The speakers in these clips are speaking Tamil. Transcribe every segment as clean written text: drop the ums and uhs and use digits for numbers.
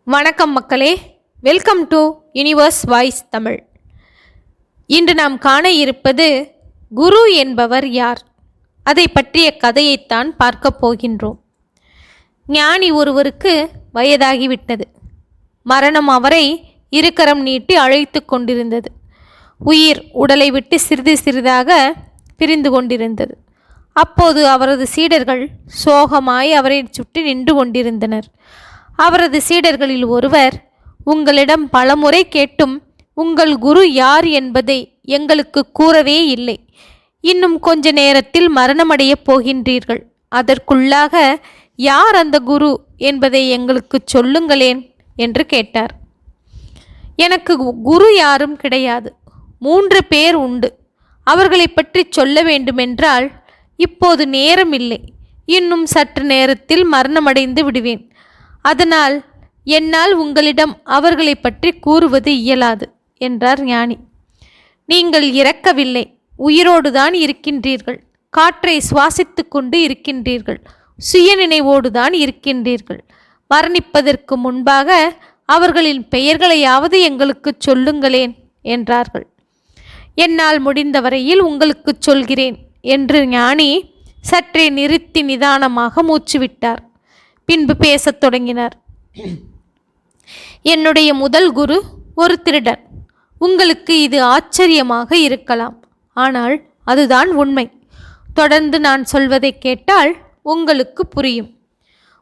வணக்கம் மக்களே, welcome to universe voice Tamil. இன்று நாம் காண இருப்பது குரு என்பவர் யார், அதை பற்றிய கதையைத்தான் பார்க்க போகின்றோம். ஞானி ஒருவருக்கு வயதாகிவிட்டது. மரணம் அவரை இருக்கரம் நீட்டி அழைத்து கொண்டிருந்தது. உயிர் உடலை விட்டு சிறிது சிறிதாக பிரிந்து கொண்டிருந்தது. அப்போது அவரது சீடர்கள் சோகமாய் அவரை சுற்றி நின்று கொண்டிருந்தனர். அவரது சீடர்களில் ஒருவர், உங்களிடம் பலமுறை கேட்டும் உங்கள் குரு யார் என்பதை எங்களுக்கு கூறவே இல்லை. இன்னும் கொஞ்ச நேரத்தில் மரணமடையப் போகின்றீர்கள். அதற்குள்ளாக யார் அந்த குரு என்பதை எங்களுக்கு சொல்லுங்களேன் என்று கேட்டார். எனக்கு குரு யாரும் கிடையாது. 3 பேர் உண்டு. அவர்களை பற்றி சொல்ல வேண்டுமென்றால் இப்போது நேரம் இல்லை. இன்னும் சற்று நேரத்தில் மரணமடைந்து விடுவேன். அதனால் என்னால் உங்களிடம் அவர்களை பற்றி கூறுவது இயலாது என்றார் ஞானி. நீங்கள் இறக்கவில்லை, உயிரோடுதான் இருக்கின்றீர்கள். காற்றை சுவாசித்து கொண்டு இருக்கின்றீர்கள். சுயநினைவோடுதான் இருக்கின்றீர்கள். மரணிப்பதற்கு முன்பாக அவர்களின் பெயர்களையாவது எங்களுக்கு சொல்லுங்களேன் என்றார்கள். என்னால் முடிந்தவரையில் உங்களுக்கு சொல்கிறேன் என்று ஞானி சற்றே நிறுத்தி நிதானமாக மூச்சுவிட்டார். பின்பு பேசத் தொடங்கினார். என்னுடைய முதல் குரு ஒரு திருடன். உங்களுக்கு இது ஆச்சரியமாக இருக்கலாம், ஆனால் அதுதான் உண்மை. தொடர்ந்து நான் சொல்வதை கேட்டால் உங்களுக்கு புரியும்.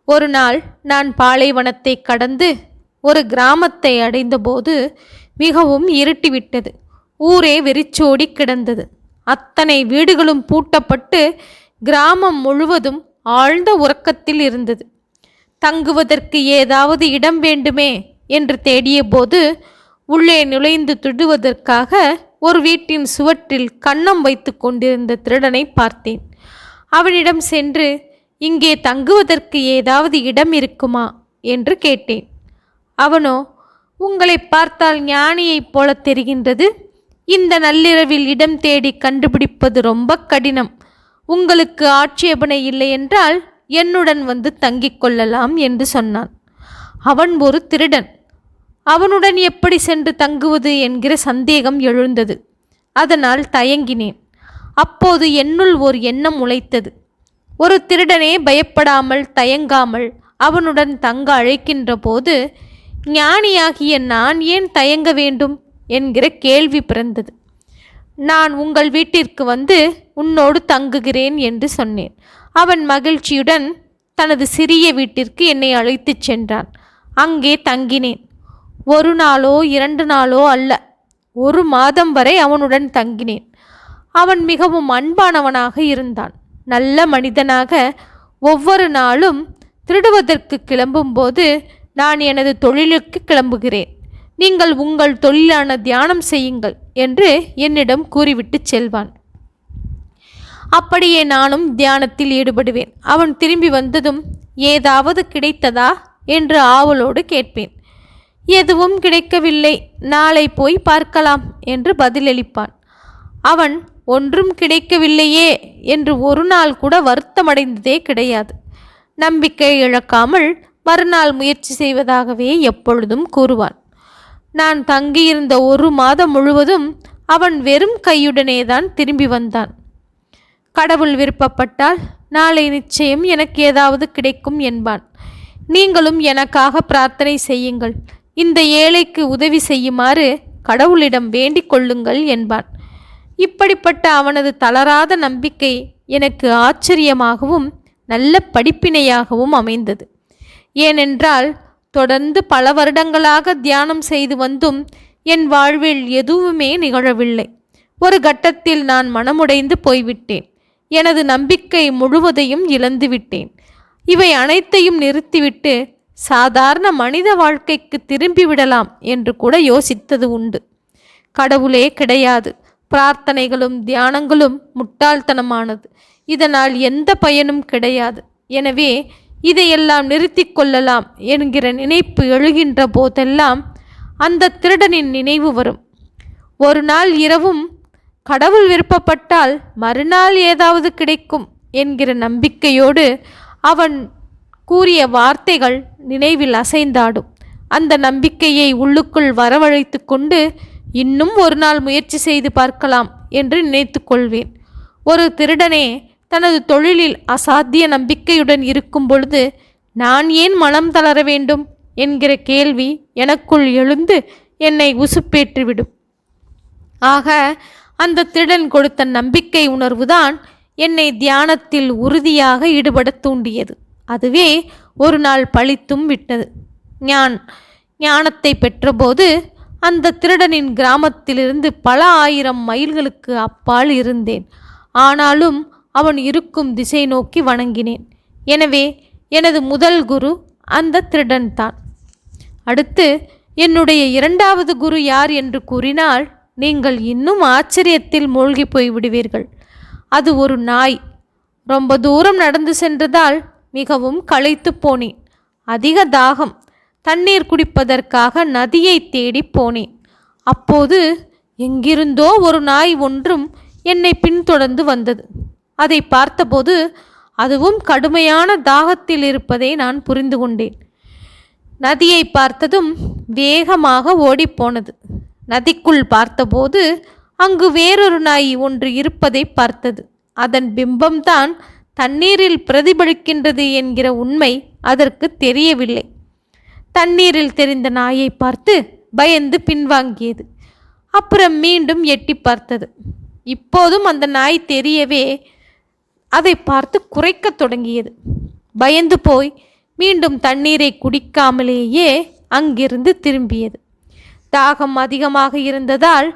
ஒரு நாள் நான் பாலைவனத்தை கடந்து ஒரு கிராமத்தை அடைந்தபோது மிகவும் இருட்டிவிட்டது. ஊரே வெறிச்சோடி கிடந்தது. அத்தனை வீடுகளும் பூட்டப்பட்டு கிராமம் முழுவதும் ஆழ்ந்த உறக்கத்தில் இருந்தது. தங்குவதற்கு ஏதாவது இடம் வேண்டுமே என்று தேடிய போது உள்ளே நுழைந்து துடுவதற்காக ஒரு வீட்டின் சுவற்றில் கன்னம் வைத்து கொண்டிருந்த திருடனை பார்த்தேன். அவனிடம் சென்று, இங்கே தங்குவதற்கு ஏதாவது இடம் இருக்குமா என்று கேட்டேன். அவனோ, உங்களை பார்த்தால் ஞானியைப் போல தெரிகின்றது. இந்த நள்ளிரவில் இடம் தேடி கண்டுபிடிப்பது ரொம்ப கடினம். உங்களுக்கு ஆட்சேபனை இல்லை என்றால் என்னுடன் வந்து தங்கிக் கொள்ளலாம் என்று சொன்னான். அவன் ஒரு திருடன். அவனுடன் எப்படி சென்று தங்குவது என்கிற சந்தேகம் எழுந்தது. அதனால் தயங்கினேன். அப்போது என்னுள் ஒரு எண்ணம் உழைத்தது. ஒரு திருடனே பயப்படாமல் தயங்காமல் அவனுடன் தங்க அழைக்கின்ற போது ஞானியாகிய நான் ஏன் தயங்க வேண்டும் என்கிற கேள்வி பிறந்தது. நான் உங்கள் வீட்டிற்கு வந்து உன்னோடு தங்குகிறேன் என்று சொன்னேன். அவன் மகிழ்ச்சியுடன் தனது சிறிய வீட்டிற்கு என்னை அழைத்துச் சென்றான். அங்கே தங்கினேன். 1 நாளோ 2 நாளோ அல்ல, 1 மாதம் வரை அவனுடன் தங்கினேன். அவன் மிகவும் அன்பானவனாக இருந்தான். நல்ல மனிதனாக. ஒவ்வொரு நாளும் திருடுவதற்கு கிளம்பும்போது, நான் எனது தொழிலுக்கு கிளம்புகிறேன், நீங்கள் உங்கள் தொழிலான தியானம் செய்யுங்கள் என்று என்னிடம் கூறிவிட்டு செல்வான். அப்படியே நானும் தியானத்தில் ஈடுபடுவேன். அவன் திரும்பி வந்ததும், ஏதாவது கிடைத்ததா என்று ஆவலோடு கேட்பேன். எதுவும் கிடைக்கவில்லை, நாளை போய் பார்க்கலாம் என்று பதிலளிப்பான். அவன் ஒன்றும் கிடைக்கவில்லையே என்று ஒரு நாள் கூட வருத்தமடைந்ததே கிடையாது. நம்பிக்கை இழக்காமல் மறுநாள் முயற்சி செய்வதாகவே எப்பொழுதும் கூறுவான். நான் தங்கியிருந்த 1 மாதம் முழுவதும் அவன் வெறும் கையுடனே தான் திரும்பி வந்தான். கடவுள் விருப்பப்பட்டால் நாளை நிச்சயம் எனக்கு ஏதாவது கிடைக்கும் என்பான். நீங்களும் எனக்காக பிரார்த்தனை செய்யுங்கள். இந்த ஏழைக்கு உதவி செய்யுமாறு கடவுளிடம் வேண்டிக் கொள்ளுங்கள் என்பான். இப்படிப்பட்ட அவனது தளராத நம்பிக்கை எனக்கு ஆச்சரியமாகவும் நல்ல படிப்பினையாகவும் அமைந்தது. ஏனென்றால் தொடர்ந்து பல வருடங்களாக தியானம் செய்து வந்தும் என் வாழ்வில் எதுவுமே நிகழவில்லை. ஒரு கட்டத்தில் நான் மனமுடைந்து போய்விட்டேன். எனது நம்பிக்கை முழுவதையும் இழந்துவிட்டேன். இவை அனைத்தையும் நிறுத்திவிட்டு சாதாரண மனித வாழ்க்கைக்கு திரும்பிவிடலாம் என்று கூட யோசித்தது உண்டு. கடவுளே கிடையாது. பிரார்த்தனைகளும் தியானங்களும் முட்டாள்தனமானது. இதனால் எந்த பயனும் கிடையாது. எனவே இதையெல்லாம் நிறுத்தி கொள்ளலாம் என்கிற நினைப்பு எழுகின்ற போதெல்லாம் அந்த திருடனின் நினைவு வரும். ஒரு நாள் இரவும் கடவுள் விருப்பப்பட்டால் மறுநாள் ஏதாவது கிடைக்கும் என்கிற நம்பிக்கையோடு அவன் கூறிய வார்த்தைகள் நினைவில் அசைந்தாடும். அந்த நம்பிக்கையை உள்ளுக்குள் வரவழைத்து கொண்டு இன்னும் ஒரு நாள் முயற்சி செய்து பார்க்கலாம் என்று நினைத்து கொள்வேன். ஒரு திருடனே தனது தொழிலில் அசாத்திய நம்பிக்கையுடன் இருக்கும் பொழுது நான் ஏன் மனம் தளர வேண்டும் என்கிற கேள்வி எனக்குள் எழுந்து என்னை உசுப்பேற்றிவிடும். ஆக அந்த திருடன் கொடுத்த நம்பிக்கை உணர்வுதான் என்னை தியானத்தில் உறுதியாக ஈடுபட தூண்டியது. அதுவே ஒரு நாள் பழித்தும் விட்டது. ஞானத்தை பெற்றபோது அந்த திருடனின் கிராமத்திலிருந்து பல ஆயிரம் மைல்களுக்கு அப்பால் இருந்தேன். ஆனாலும் அவன் இருக்கும் திசை நோக்கி வணங்கினேன். எனவே எனது முதல் குரு அந்த திருடன்தான். அடுத்து என்னுடைய இரண்டாவது குரு யார் என்று கூறினால் நீங்கள் இன்னும் ஆச்சரியத்தில் மூழ்கி போய்விடுவீர்கள். அது ஒரு நாய். ரொம்ப தூரம் நடந்து சென்றதால் மிகவும் களைத்து போனேன். அதிக தாகம். தண்ணீர் குடிப்பதற்காக நதியை தேடி போனேன். அப்போது எங்கிருந்தோ ஒரு நாய் ஒன்றும் என்னை பின்தொடர்ந்து வந்தது. அதை பார்த்தபோது அதுவும் கடுமையான தாகத்தில் இருப்பதை நான் புரிந்து கொண்டேன். நதியை பார்த்ததும் வேகமாக ஓடிப்போனது. நதிக்குள் பார்த்தபோது அங்கு வேறொரு நாய் ஒன்று இருப்பதை பார்த்தது. அதன் பிம்பம்தான் தண்ணீரில் பிரதிபலிக்கின்றது என்கிற உண்மை அதற்கு தெரியவில்லை. தண்ணீரில் தெரிந்த நாயை பார்த்து பயந்து பின்வாங்கியது. அப்புறம் மீண்டும் எட்டி பார்த்தது. இப்போதும் அந்த நாய் தெரியவே அதை பார்த்து குறைக்கத் தொடங்கியது. பயந்து போய் மீண்டும் தண்ணீரை குடிக்காமலேயே அங்கிருந்து திரும்பியது. தாகம் அதிகமாக இருந்ததால்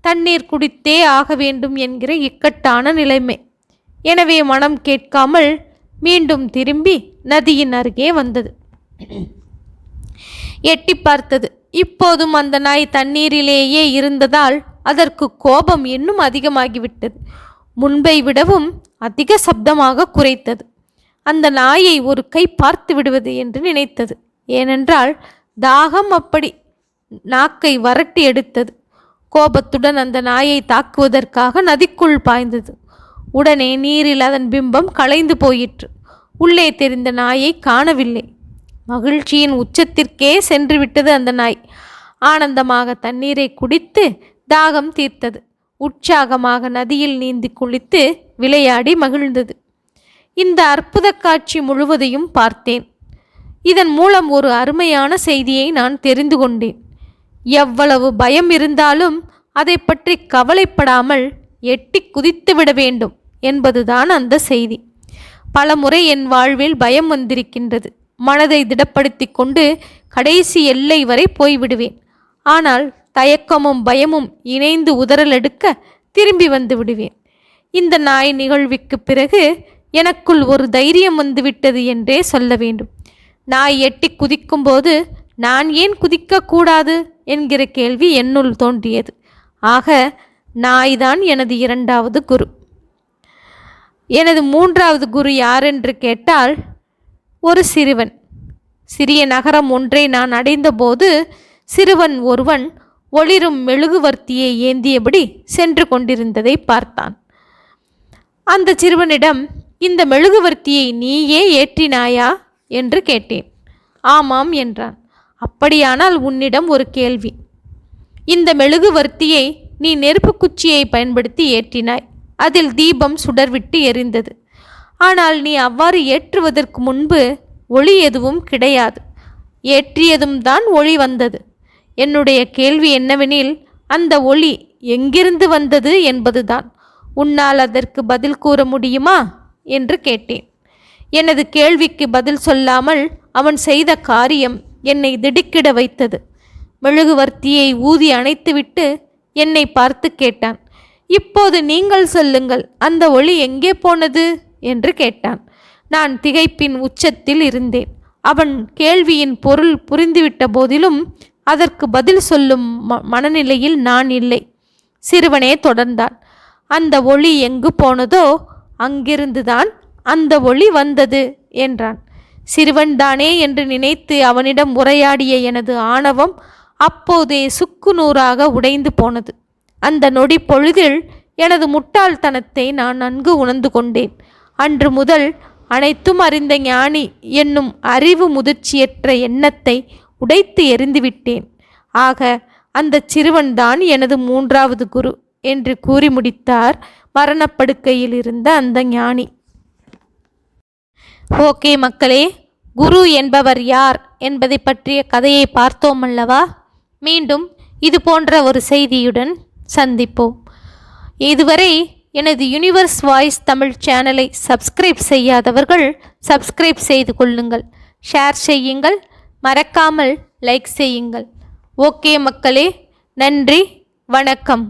தண்ணீர் குடித்தே ஆக வேண்டும் என்கிற இக்கட்டான நிலைமை. எனவே மனம் கேட்காமல் மீண்டும் திரும்பி நதியின் அருகே வந்தது. எட்டி பார்த்தது. இப்போதும் அந்த நாய் தண்ணீரிலேயே இருந்ததால் அதற்கு கோபம் இன்னும் அதிகமாகிவிட்டது. முன்பை விடவும் அதிக சப்தமாக குரைத்தது. அந்த நாயை ஒரு கை பார்த்து விடுவது என்று நினைத்தது. ஏனென்றால் தாகம் அப்படி நாக்கை வரட்டி எடுத்தது. கோபத்துடன் அந்த நாயை தாக்குவதற்காக நதிக்குள் பாய்ந்தது. உடனே நீரில் அதன் பிம்பம் கலைந்து போயிற்று. உள்ளே தெரிந்த நாயை காணவில்லை. மகிழ்ச்சியின் உச்சத்திற்கே சென்று விட்டது அந்த நாய். ஆனந்தமாக தண்ணீரை குடித்து தாகம் தீர்த்தது. உற்சாகமாக நதியில் நீந்தி குளித்து விளையாடி மகிழ்ந்தது. இந்த அற்புத காட்சி முழுவதையும் பார்த்தேன். இதன் மூலம் ஒரு அருமையான செய்தியை நான் தெரிந்து கொண்டேன். எவ்வளவு பயம் இருந்தாலும் அதை பற்றி கவலைப்படாமல் எட்டி குதித்து விட வேண்டும் என்பதுதான் அந்த செய்தி. பலமுறை என் வாழ்வில் பயம் வந்திருக்கின்றது. மனதை திடப்படுத்தி கொண்டு கடைசி எல்லை வரை போய்விடுவேன். ஆனால் தயக்கமும் பயமும் இணைந்து உதறலெடுக்க திரும்பி வந்து விடுவேன். இந்த நாய் நிகழ்வுக்கு பிறகு எனக்குள் ஒரு தைரியம் வந்துவிட்டது என்றே சொல்ல வேண்டும். நாய் எட்டி குதிக்கும்போது நான் ஏன் குதிக்கக்கூடாது என்கிற கேள்வி என்னுள் தோன்றியது. ஆக நாய்தான் எனது இரண்டாவது குரு. எனது மூன்றாவது குரு யாரென்று கேட்டால் ஒரு சிறுவன். சிறிய நகரம் ஒன்றை நான் அடைந்தபோது சிறுவன் ஒருவன் ஒளிரும் மெழுகுவர்த்தியை ஏந்தியபடி சென்று கொண்டிருந்ததை பார்த்தான். அந்த சிறுவனிடம், இந்த மெழுகுவர்த்தியை நீயே ஏற்றினாயா என்று கேட்டேன். ஆமாம் என்றான். அப்படியானால் உன்னிடம் ஒரு கேள்வி. இந்த மெழுகுவர்த்தியை நீ நெருப்பு குச்சியை பயன்படுத்தி ஏற்றினாய். அதில் தீபம் சுடர்விட்டு எரிந்தது. ஆனால் நீ அவ்வாறு ஏற்றுவதற்கு முன்பு ஒளி எதுவும் கிடையாது. ஏற்றியதும் தான் ஒளி வந்தது. என்னுடைய கேள்வி என்னவெனில், அந்த ஒளி எங்கிருந்து வந்தது என்பதுதான். உன்னால் அதற்கு பதில் கூற முடியுமா என்று கேட்டேன். எனது கேள்விக்கு பதில் சொல்லாமல் அவன் செய்த காரியம் என்னை திடுக்கிட வைத்தது. மெழுகுவர்த்தியை ஊதி அணைத்துவிட்டு என்னை பார்த்து கேட்டான். இப்போது நீங்கள் சொல்லுங்கள், அந்த ஒளி எங்கே போனது என்று கேட்டான். நான் திகைப்பின் உச்சத்தில் இருந்தேன். அவன் கேள்வியின் பொருள் புரிந்துவிட்ட போதிலும் அதற்கு பதில் சொல்லும் மனநிலையில் நான் இல்லை. சிறுவனே தொடர்ந்தான். அந்த ஒளி எங்கு போனதோ அங்கிருந்துதான் அந்த ஒளி வந்தது என்றான். சிறுவன்தானே என்று நினைத்து அவனிடம் உரையாடிய எனது ஆணவம் அப்போதே சுக்கு நூறாக உடைந்து போனது. அந்த நொடி பொழுதில் எனது முட்டாள்தனத்தை நான் நன்கு உணர்ந்து கொண்டேன். அன்று முதல் அனைத்தும் அறிந்த ஞானி என்னும் அறிவு முதிர்ச்சியற்ற எண்ணத்தை உடைத்து எறிந்துவிட்டேன். ஆக அந்த சிறுவன்தான் எனது 3வது குரு என்று கூறி முடித்தார் மரணப்படுக்கையில் இருந்த அந்த ஞானி. ஓகே மக்களே, குரு என்பவர் யார் என்பதை பற்றிய கதையை பார்த்தோம் அல்லவா? மீண்டும் இது போன்ற ஒரு செய்தியுடன் சந்திப்போம். இதுவரை எனது யூனிவர்ஸ் வாய்ஸ் தமிழ் சேனலை சப்ஸ்கிரைப் செய்யாதவர்கள் சப்ஸ்கிரைப் செய்து கொள்ளுங்கள், ஷேர் செய்யுங்கள், மறக்காமல் லைக் செய்யுங்கள். ஓகே மக்களே, நன்றி, வணக்கம்.